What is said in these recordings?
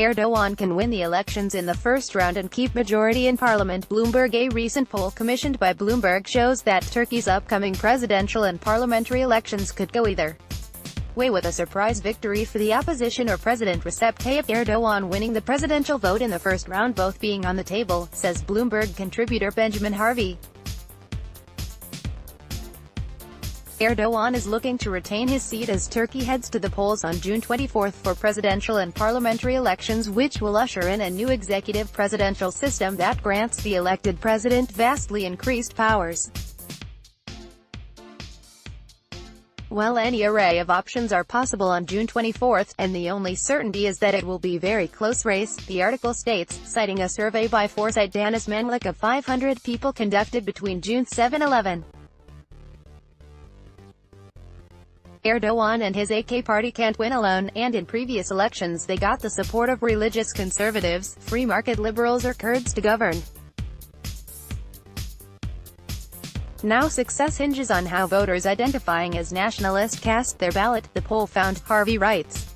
Erdoğan can win the elections in the first round and keep majority in parliament. Bloomberg A recent poll commissioned by Bloomberg shows that Turkey's upcoming presidential and parliamentary elections could go either way, with a surprise victory for the opposition or President Recep Tayyip Erdoğan winning the presidential vote in the first round, both being on the table, says Bloomberg contributor Benjamin Harvey. Erdoğan is looking to retain his seat as Turkey heads to the polls on June 24 for presidential and parliamentary elections, which will usher in a new executive presidential system that grants the elected president vastly increased powers. While any array of options are possible on June 24, and the only certainty is that it will be a very close race, the article states, citing a survey by Foresight Danis Manlik of 500 people conducted between June 7–11. Erdoğan and his AK party can't win alone, and in previous elections they got the support of religious conservatives, free market liberals or Kurds to govern. Now success hinges on how voters identifying as nationalist cast their ballot, the poll found, Harvey writes.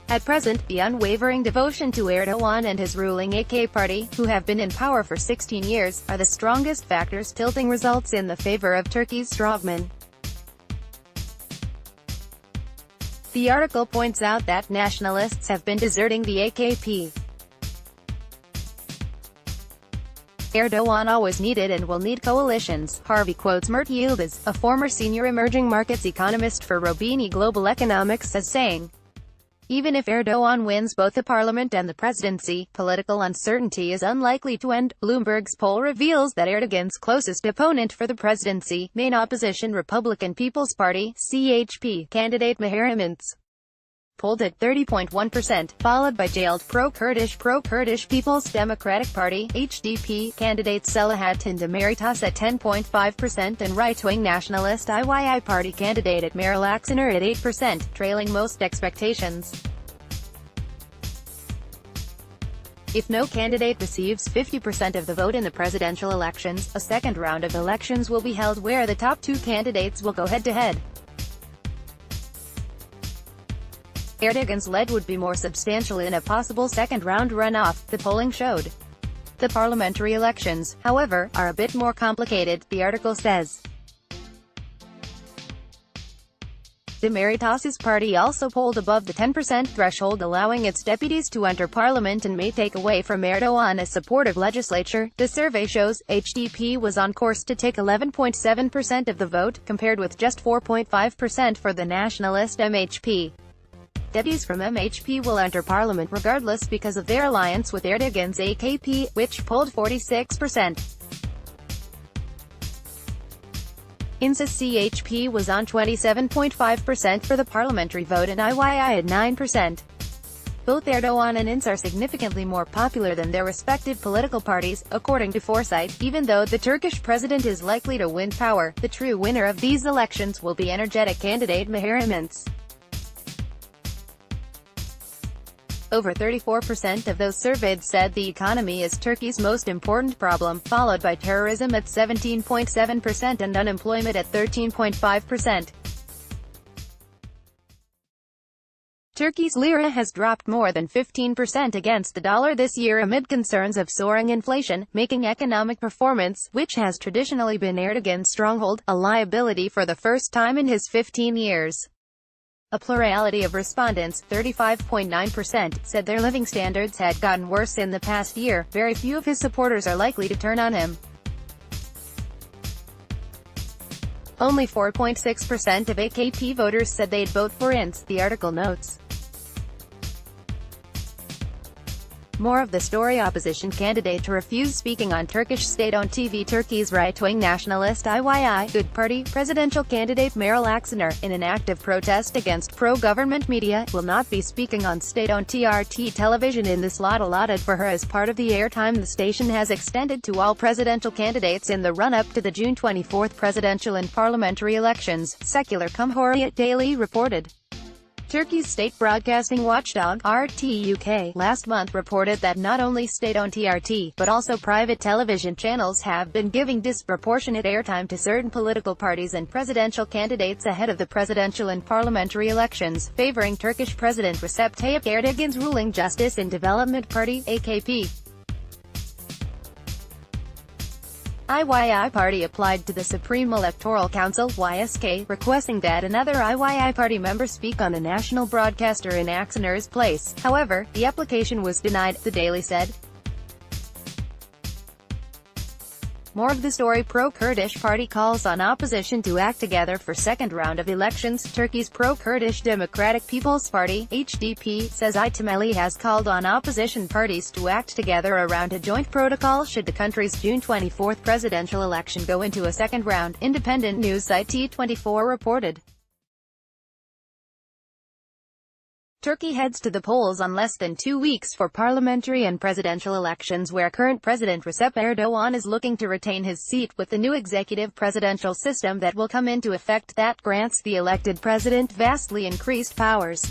At present, the unwavering devotion to Erdoğan and his ruling AK party, who have been in power for 16 years, are the strongest factors tilting results in the favor of Turkey's strongmen. The article points out that nationalists have been deserting the AKP. Erdoğan always needed and will need coalitions. Harvey quotes Mert Yildiz, a former senior emerging markets economist for Robeini Global Economics, as saying, even if Erdoğan wins both the parliament and the presidency, political uncertainty is unlikely to end. Bloomberg's poll reveals that Erdoğan's closest opponent for the presidency, main opposition Republican People's Party (CHP) candidate Mahir Imintz, polled at 30.1%, followed by jailed pro-Kurdish People's Democratic Party (HDP) candidate Selahattin Demirtas at 10.5% and right-wing nationalist İYİ Party candidate Meral Akşener at 8%, trailing most expectations. If no candidate receives 50% of the vote in the presidential elections, a second round of elections will be held where the top two candidates will go head-to-head. Erdoğan's lead would be more substantial in a possible second-round runoff, the polling showed. The parliamentary elections, however, are a bit more complicated, the article says. Demirtas's party also polled above the 10% threshold, allowing its deputies to enter parliament and may take away from Erdoğan a supportive legislature. The survey shows HDP was on course to take 11.7% of the vote, compared with just 4.5% for the nationalist MHP. Deputies from MHP will enter parliament regardless because of their alliance with Erdoğan's AKP, which polled 46%. INSA's CHP was on 27.5% for the parliamentary vote and İYİ at 9%. Both Erdoğan and INS are significantly more popular than their respective political parties, according to Foresight. Even though the Turkish president is likely to win power, the true winner of these elections will be energetic candidate Mahir Imintz. Over 34% of those surveyed said the economy is Turkey's most important problem, followed by terrorism at 17.7% and unemployment at 13.5%. Turkey's lira has dropped more than 15% against the dollar this year amid concerns of soaring inflation, making economic performance, which has traditionally been Erdoğan's stronghold, a liability for the first time in his 15 years. A plurality of respondents, 35.9%, said their living standards had gotten worse in the past year. Very few of his supporters are likely to turn on him. Only 4.6% of AKP voters said they'd vote for INS, the article notes. More of the story: opposition candidate to refuse speaking on Turkish state-owned TV. Turkey's right-wing nationalist İYİ Good Party presidential candidate Meral Akşener, in an act of protest against pro-government media, will not be speaking on state-owned TRT television in the slot allotted for her as part of the airtime the station has extended to all presidential candidates in the run-up to the June 24 presidential and parliamentary elections, Secular Cumhuriyet Daily reported. Turkey's state broadcasting watchdog, RT last month reported that not only state-owned TRT, but also private television channels have been giving disproportionate airtime to certain political parties and presidential candidates ahead of the presidential and parliamentary elections, favoring Turkish President Recep Tayyip Erdoğan's ruling Justice and Development Party, AKP. IYI party applied to the Supreme Electoral Council, YSK, requesting that another IYI party member speak on a national broadcaster in Akşener's place. However, the application was denied, the Daily said. More of the story. Pro-Kurdish party calls on opposition to act together for second round of elections. Turkey's pro-Kurdish Democratic People's Party, HDP, says İTEMELI has called on opposition parties to act together around a joint protocol should the country's June 24 presidential election go into a second round, independent news site T24 reported. Turkey heads to the polls on less than 2 weeks for parliamentary and presidential elections, where current President Recep Erdoğan is looking to retain his seat with the new executive presidential system that will come into effect that grants the elected president vastly increased powers.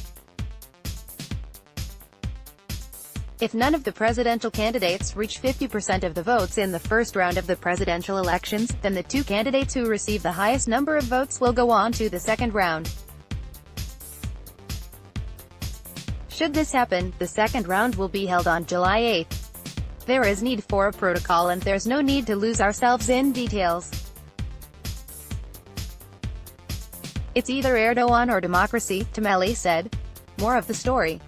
If none of the presidential candidates reach 50% of the votes in the first round of the presidential elections, then the two candidates who receive the highest number of votes will go on to the second round. Should this happen, the second round will be held on July 8. There is need for a protocol and there's no need to lose ourselves in details. It's either Erdoğan or democracy, İTEMELI said. More of the story.